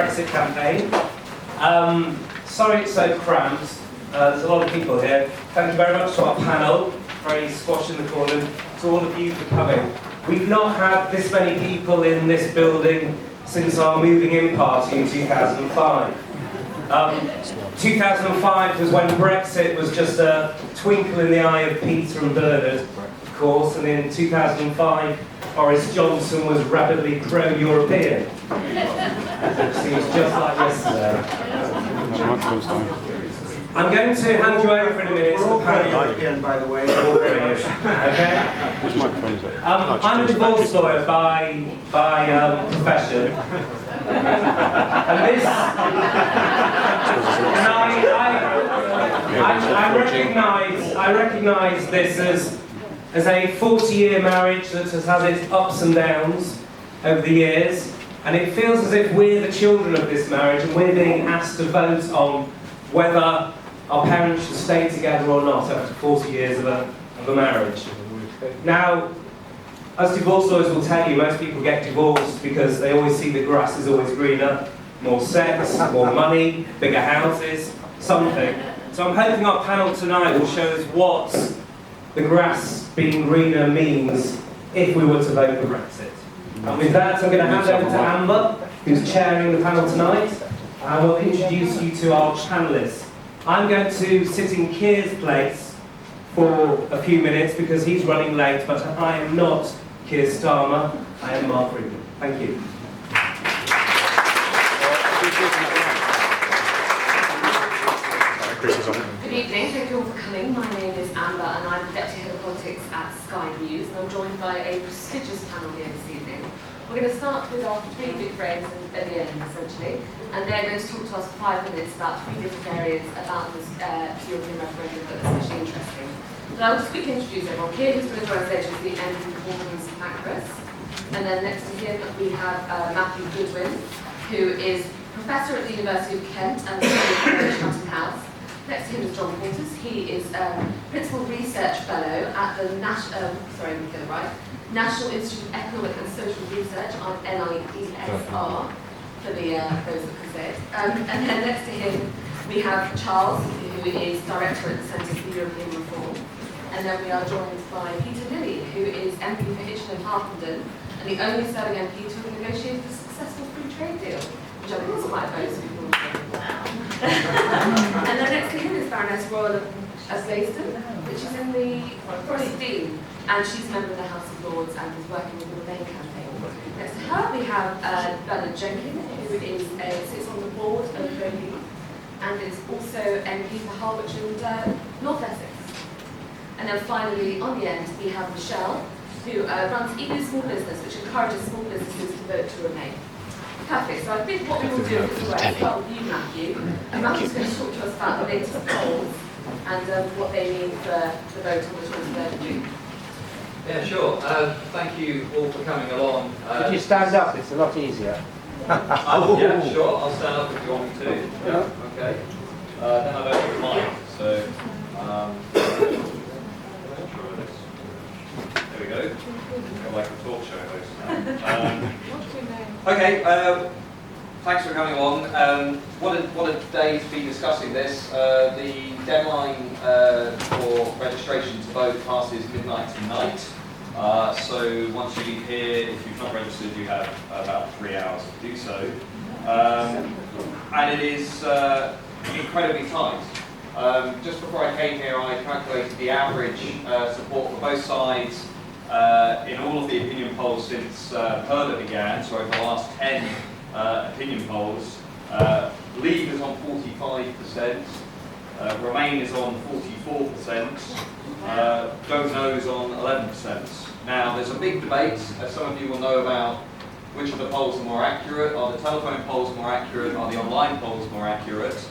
Brexit campaign. Sorry it's so cramped. There's a lot of people here. Thank you very much to our panel, very squashed in the corner, to all of you for coming. We've not had this many people in this building since our moving in party in 2005. 2005 was when Brexit was just a twinkle in the eye of Peter and Bernard, of course, and in 2005 Boris Johnson was rapidly pro-European. It seems just like yesterday. I'm going to hand you over in a minute to the panel. Again, by the way. Okay? I'm a divorce lawyer by profession. And this, I recognise this as a 40-year marriage that has had its ups and downs over the years, and it feels as if we're the children of this marriage and we're being asked to vote on whether our parents should stay together or not after 40 years of a marriage. Now, as divorce lawyers will tell you, most people get divorced because they always see the grass is always greener, more sex, more money, bigger houses, something. So I'm hoping our panel tonight will show us what the grass being greener means if we were to vote for Brexit. And with that, I'm going to hand over to Amber, who's chairing the panel tonight, and we'll introduce you to our panellists. I'm going to sit in Keir's place for a few minutes because he's running late, but I am not Keir Starmer, I am Mark Rubin. Thank you. Good evening, thank you all for coming. My name is Amber and I'm the Deputy Head of Politics at Sky News, and I'm joined by a prestigious panel here this evening. We're going to start with our three big friends at the end, essentially, and they're going to talk to us for 5 minutes about three different areas about this European referendum that are especially interesting. But I'll just quickly introduce everyone. Keir, who's going to join us later, is the MP for Ovens OBE. And then next to him we have Matthew Goodwin, who is Professor at the University of Kent and the Camden House. Next to him is John Porters. He is Principal Research Fellow at the National Institute of Economic and Social Research, on NIESR, for the those that can say it. And then next to him we have Charles, who is Director at the Centre for European Reform. And then we are joined by Peter Lilley, who is MP for Hitchin and Harpenden, and the only serving MP to have negotiated a successful free trade deal, which I think is quite a boast. And then next to him is Baroness Royall of Leiston, which is in the Forest Dean, and she's a member of the House of Lords and is working with the Remain campaign. Next to her we have Bernard Jenkin, who is sits on the board of Lilley and is also MP for Harwich and North Essex. And then finally, on the end, we have Michelle, who runs EU Small Business, which encourages small businesses to vote to remain. Perfect. So I think what we will do is start with you, Matthew. And Matthew's going to talk to us about the latest polls and what they mean for the vote on the 23rd of June. Yeah, sure. Thank you all for coming along. Could you stand up? It's a lot easier. Yeah, sure. I'll stand up if you want me to. Yeah. Okay. Then I don't have a mic, so. There we go. Go like a talk show host now. Okay. Thanks for coming along. What a day to be discussing this. The deadline for registration to vote passes midnight tonight. So once you leave here, if you've not registered, you have about 3 hours to do so. And it is incredibly tight. Just before I came here, I calculated the average support for both sides in all of the opinion polls since PERDA began, so over the last 10 opinion polls. Leave is on 45%, Remain is on 44%, Don't Know is on 11%. Now, there's a big debate, as some of you will know, about which of the polls are more accurate. Are the telephone polls more accurate? Are the online polls more accurate?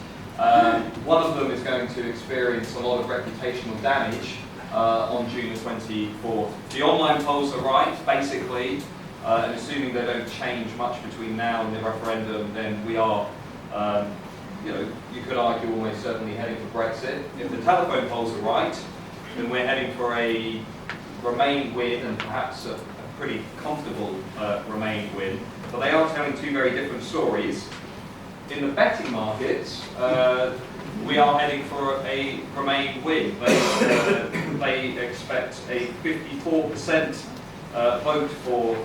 One of them is going to experience a lot of reputational damage on June the 24th. The online polls are right, basically, and assuming they don't change much between now and the referendum, then we are, you could argue almost certainly heading for Brexit. If the telephone polls are right, then we're heading for a Remain win, and perhaps a pretty comfortable Remain win. But they are telling two very different stories. In the betting markets, we are heading for a Remain win. They expect a 54% vote for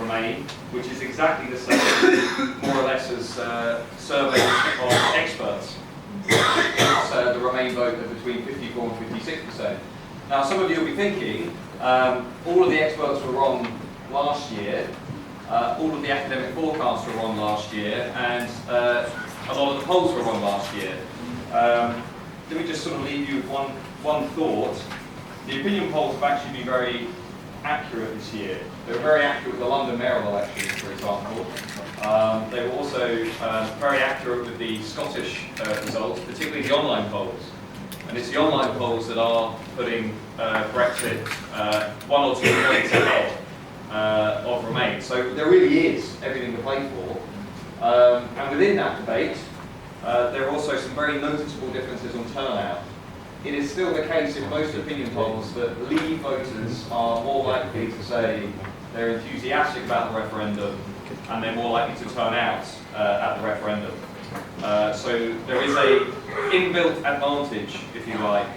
Remain, which is exactly the same, more or less, as surveys of experts. The Remain vote are between 54 and 56%. Now, some of you will be thinking, all of the experts were wrong last year, all of the academic forecasts were wrong last year, and a lot of the polls were wrong last year. Let me just sort of leave you with one thought. The opinion polls have actually been very accurate this year. They were very accurate with the London mayoral elections, for example. They were also very accurate with the Scottish results, particularly the online polls. And it's the online polls that are putting Brexit 1 or 2 points ahead of Remain. So there really is everything to play for. And within that debate, there are also some very noticeable differences on turnout. It is still the case in most opinion polls that Leave voters are more likely to say they're enthusiastic about the referendum, and they're more likely to turn out at the referendum. So there is a inbuilt advantage, if you like,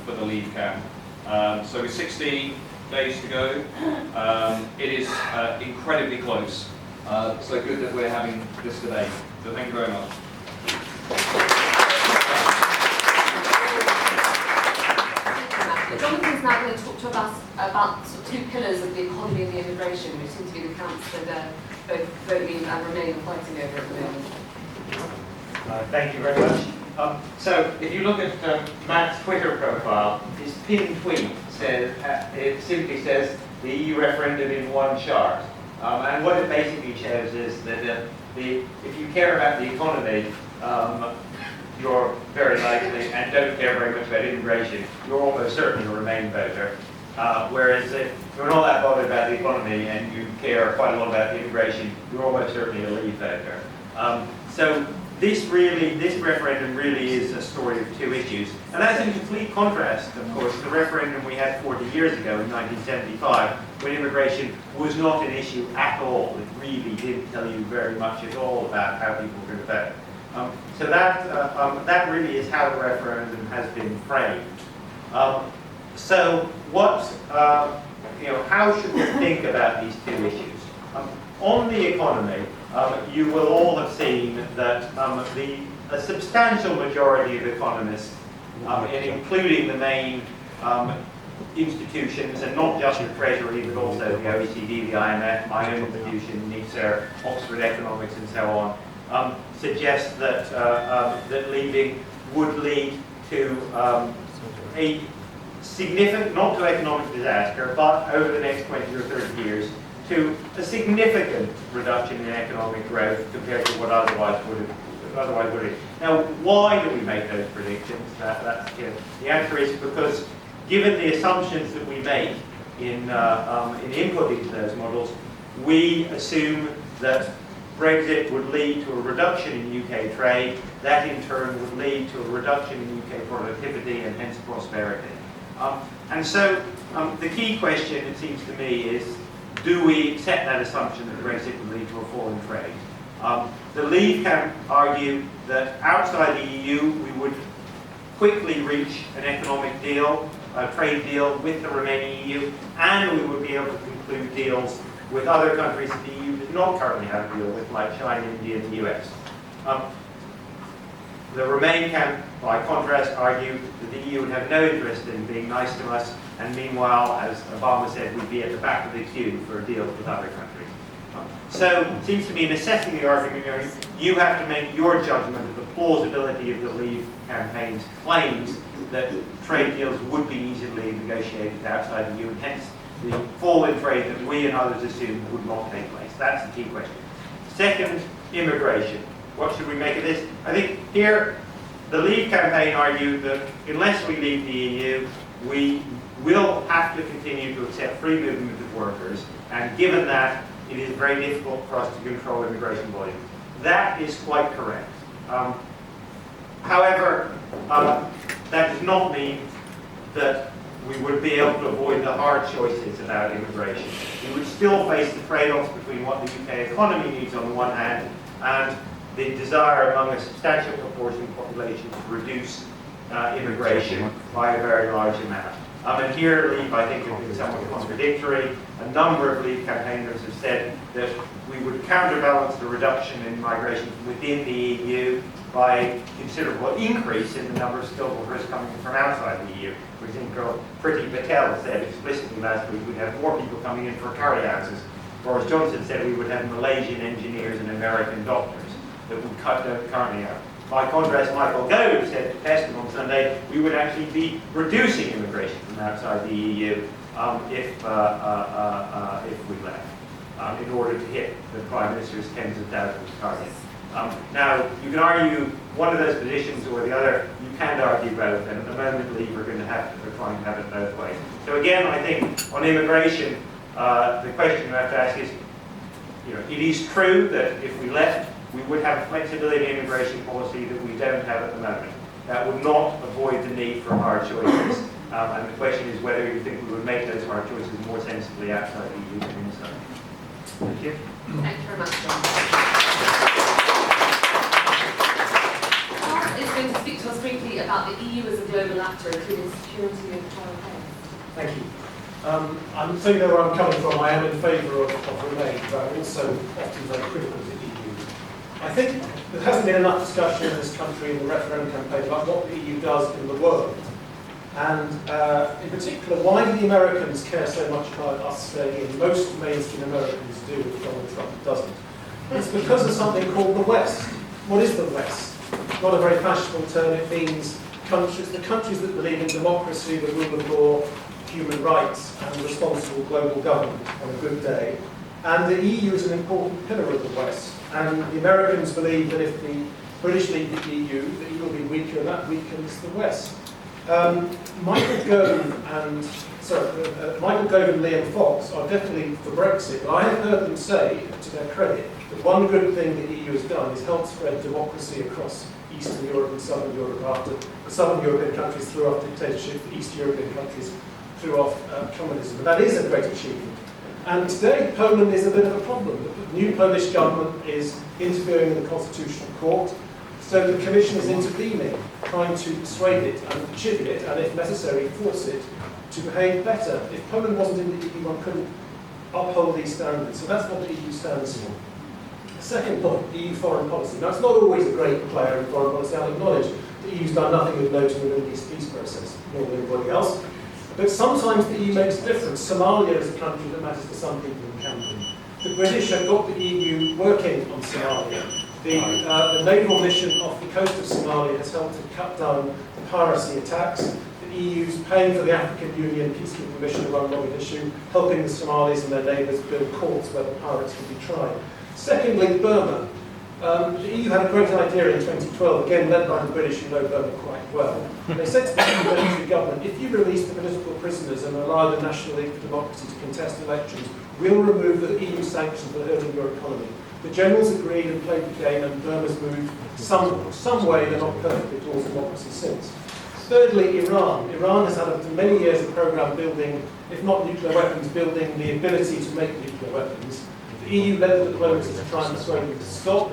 for the Leave camp. So with 16 days to go, it is incredibly close. So good that we're having this debate. So thank you very much. Jonathan's now going to talk to us about sort of 2 pillars of the economy and the immigration, which seem to be the camps that both voting and Remain are fighting over at the moment. Thank you very much. So, if you look at Matt's Twitter profile, his pinned tweet says, it simply says, the EU referendum in one chart. And what it basically shows is that if you care about the economy, you're very likely, and don't care very much about immigration, you're almost certainly a Remain voter. Whereas if you're not that bothered about the economy and you care quite a lot about the immigration, you're almost certainly a Leave voter. So this referendum really is a story of 2 issues. And that's in complete contrast, of course, to the referendum we had 40 years ago in 1975, when immigration was not an issue at all. It really didn't tell you very much at all about how people were going to vote. So that really is how the referendum has been framed. So what, how should we think about these 2 issues? On the economy, you will all have seen that a substantial majority of economists, including the main institutions, and not just the Treasury, but also the OECD, the IMF, my own institution, NICSA, Oxford Economics, and so on, suggest that that leaving would lead to a significant, not to economic disaster, but over the next 20 or 30 years, to a significant reduction in economic growth compared to what otherwise would have. Now, why do we make those predictions? The answer is because, given the assumptions that we make in input into those models, we assume that Brexit would lead to a reduction in UK trade. That in turn would lead to a reduction in UK productivity and hence prosperity. And so the key question, it seems to me, is do we accept that assumption that Brexit would lead to a fall in trade? The Leave can argue that outside the EU we would quickly reach an economic deal, a trade deal with the remaining EU, and we would be able to conclude deals with other countries that the EU does not currently have a deal with, like China, India, and the US. The Remain camp, by contrast, argue that the EU would have no interest in being nice to us, and meanwhile, as Obama said, we'd be at the back of the queue for deals with other countries. So it seems to me, in assessing the argument, you have to make your judgment of the plausibility of the Leave campaign's claims that trade deals would be easily negotiated outside the EU, and hence the fall in trade that we and others assume would not take place. That's the key question. Second, immigration. What should we make of this? I think here, the Leave campaign argued that unless we leave the EU, we will have to continue to accept free movement of workers, and given that, it is very difficult for us to control immigration volume. That is quite correct. However, that does not mean that we would be able to avoid the hard choices about immigration. We would still face the trade-offs between what the UK economy needs on the one hand and the desire among a substantial proportion of the population to reduce immigration by a very large amount. And here Leave, I think, have been somewhat contradictory. A number of Leave campaigners have said that we would counterbalance the reduction in migration within the EU by considerable increase in the number of skilled workers coming from outside the EU. For example, Priti Patel said explicitly last week we'd have more people coming in for carry houses. Boris Johnson said we would have Malaysian engineers and American doctors that would cut currently out. By contrast, Michael Gove said to Peston on Sunday we would actually be reducing immigration from outside the EU if we left, in order to hit the Prime Minister's tens of thousands target. Now, you can argue one of those positions or the other. You can't argue both, and at the moment, Leave are trying to have it both ways. So again, I think on immigration, the question you have to ask is, it is true that if we left, we would have a flexibility in immigration policy that we don't have at the moment. That would not avoid the need for hard choices. And the question is whether you think we would make those hard choices more sensibly outside the EU than inside. Thank you. Thank you very much, John. Charles is going to speak to us briefly about the EU as a global actor, including security and foreign affairs. Thank you. So you know where I'm coming from. I am in favour of Remain, but I'm also often very critical of the EU. I think there hasn't been enough discussion in this country in the referendum campaign about what the EU does in the world. And in particular, why do the Americans care so much about us staying in? Most mainstream Americans do, but Donald Trump doesn't. It's because of something called the West. What is the West? Not a very fashionable term. It means the countries that believe in democracy, the rule of law, human rights, and responsible global government on a good day. And the EU is an important pillar of the West. And the Americans believe that if the British leave the EU will be weaker, and that weakens the West. Michael Gove and Liam Fox are definitely for Brexit, but I have heard them say, to their credit, that one good thing the EU has done is help spread democracy across Eastern Europe and Southern Europe after the Southern European countries threw off dictatorship, the East European countries threw off communism. And that is a great achievement. And today, Poland is a bit of a problem. The new Polish government is interfering in the Constitutional Court, so the Commission is intervening, trying to persuade it and chivvy it, and if necessary, force it to behave better. If Poland wasn't in the EU, one couldn't uphold these standards. So that's what the EU stands for. The second point, EU foreign policy. Now, it's not always a great player in foreign policy. I'll acknowledge the EU's done nothing of note in the Middle East peace process, more than anybody else. But sometimes the EU makes a difference. Somalia is a country that matters to some people in Camden. The British have got the EU working on Somalia. The naval mission off the coast of Somalia has helped to cut down the piracy attacks. The EU's paying for the African Union peacekeeping mission to run Mogadishu, helping the Somalis and their neighbours build courts where the pirates can be tried. Secondly, Burma. The EU had a great idea in 2012, again led by the British, who know Burma quite well. They said to the military government, if you release the political prisoners and allow the National League for Democracy to contest elections, we'll remove the EU sanctions that are hurting your economy. The generals agreed and played the game, and Burma's moved some way, they're not perfectly, towards democracy since. Thirdly, Iran. Iran has had for many years a program building, if not nuclear weapons, building the ability to make nuclear weapons. The EU led the diplomacy to try and persuade them to stop.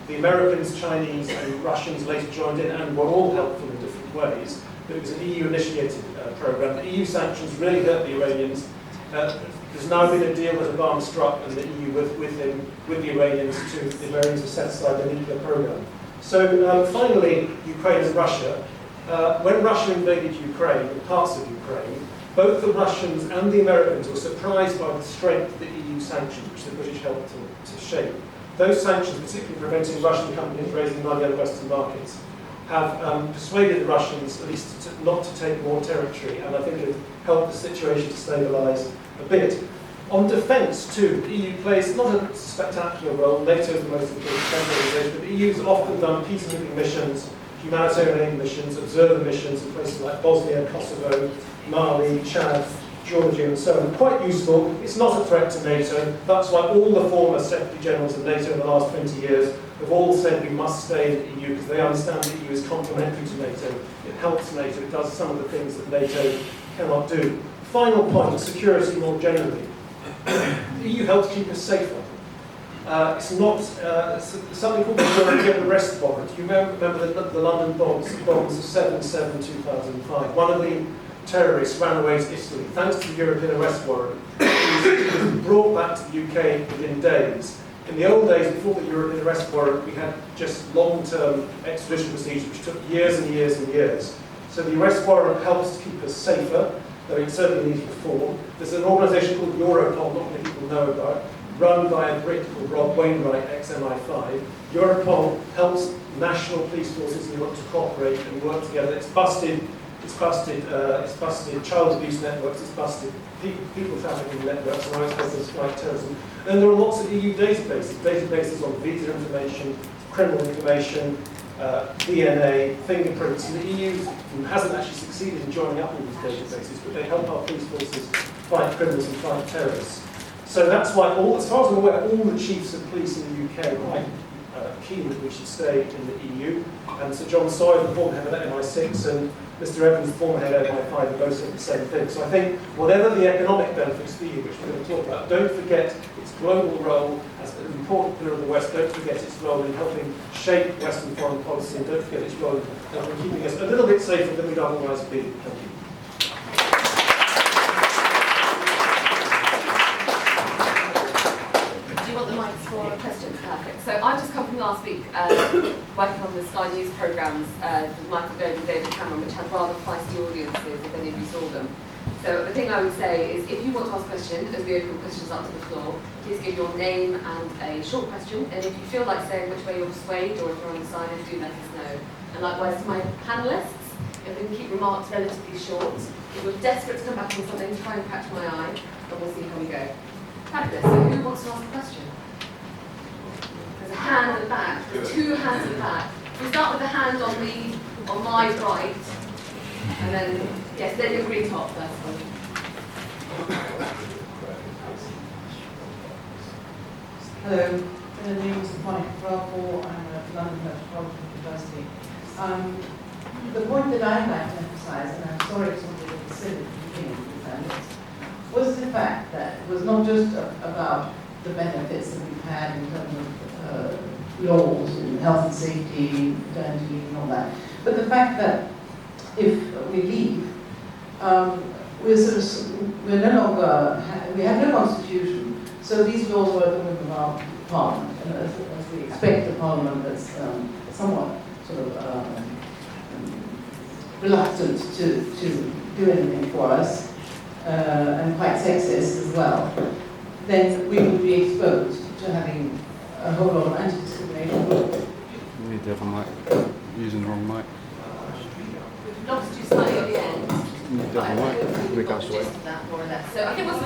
The Americans, Chinese and Russians later joined in and were all helpful in different ways. But it was an EU-initiated program. The EU sanctions really hurt the Iranians. There's now been a deal that Obama struck, and the EU with the Iranians have set aside the nuclear program. So finally, Ukraine and Russia. When Russia invaded Ukraine, or parts of Ukraine, both the Russians and the Americans were surprised by the strength of the EU sanctions, which the British helped to shape. Those sanctions, particularly preventing Russian companies raising money on Western markets, have persuaded the Russians at least not to take more territory, and I think have helped the situation to stabilise a bit. On defence too, the EU plays not a spectacular role. NATO is the most important defence organisation, but the EU has often done peacekeeping missions, humanitarian aid missions, observer missions in places like Bosnia, Kosovo, Mali, Chad, Georgia and so on. Quite useful. It's not a threat to NATO. That's why all the former Secretary Generals of NATO in the last 20 years have all said we must stay in the EU because they understand the EU is complementary to NATO. It helps NATO. It does some of the things that NATO cannot do. Final point, security more generally. The EU helps keep us safer. It's not something called the European arrest warrant. You remember the London bombs of 7/7/2005. One of the terrorists ran away to Italy. Thanks to the European arrest warrant, he was brought back to the UK within days. In the old days, before the European arrest warrant, we had just long-term extradition procedures which took years and years and years. So the arrest warrant helps to keep us safer, though it certainly needs reform. There's an organisation called Europol, not many people know about, run by a Brit called Rob Wainwright, ex-MI5. Europol helps national police forces in Europe to cooperate and work together. It's busted child abuse networks, it's busted people trafficking networks, and it's busted flight terrorism. And there are lots of EU databases on visa information, criminal information, DNA, fingerprints, and the EU hasn't actually succeeded in joining up all these databases, but they help our police forces fight criminals and fight terrorists. So that's why, as far as I'm aware, all the chiefs of police in the UK are quite keen that we should stay in the EU. And Sir John Sawyer, the former head of MI6, and Mr Evans, the former head of MI5, have both said the same thing. So I think whatever the economic benefits for you, which we're going to talk about, don't forget its global role as an important pillar of the West. Don't forget its role in helping shape Western foreign policy, and don't forget its role in keeping us a little bit safer than we'd otherwise be. Thank you. For questions, perfect. So I've just come from last week working on the Sky News programmes with Michael Gove and David Cameron, which had rather feisty audiences, if any of you saw them. So the thing I would say is, if you want to ask a question, as we open questions up to the floor, please give your name and a short question. And if you feel like saying which way you're swayed or if you're undecided, do let us know. And likewise to my panellists, if we can keep remarks relatively short. If you're desperate to come back on something, try and catch my eye, and we'll see how we go. Fabulous. So who wants to ask a question? There's a hand at the back. There's two hands at the back. We start with the hand on my right, and then yes, then your green top first one. Hello, my name is Monica Bravo. I'm at London Metropolitan University. The point that I'd like to emphasise, and I'm sorry it's not really considered at the beginning of the panelists, was the fact that it was not just about the benefits that we've had in terms of laws and health and safety, maternity leave and all that, but the fact that if we leave, we're no longer, we have no constitution, so these laws are at the whim of our parliament, and as we expect a parliament that's somewhat sort of reluctant to do anything for us, and quite sexist as well, then we would be exposed to having a whole lot of anti-discrimination laws. You need to have a mic. Using the wrong mic. We've lost you slightly at the end. You need to have a mic. Hopefully Make we've got us the away. gist of that, more or less. So I think what's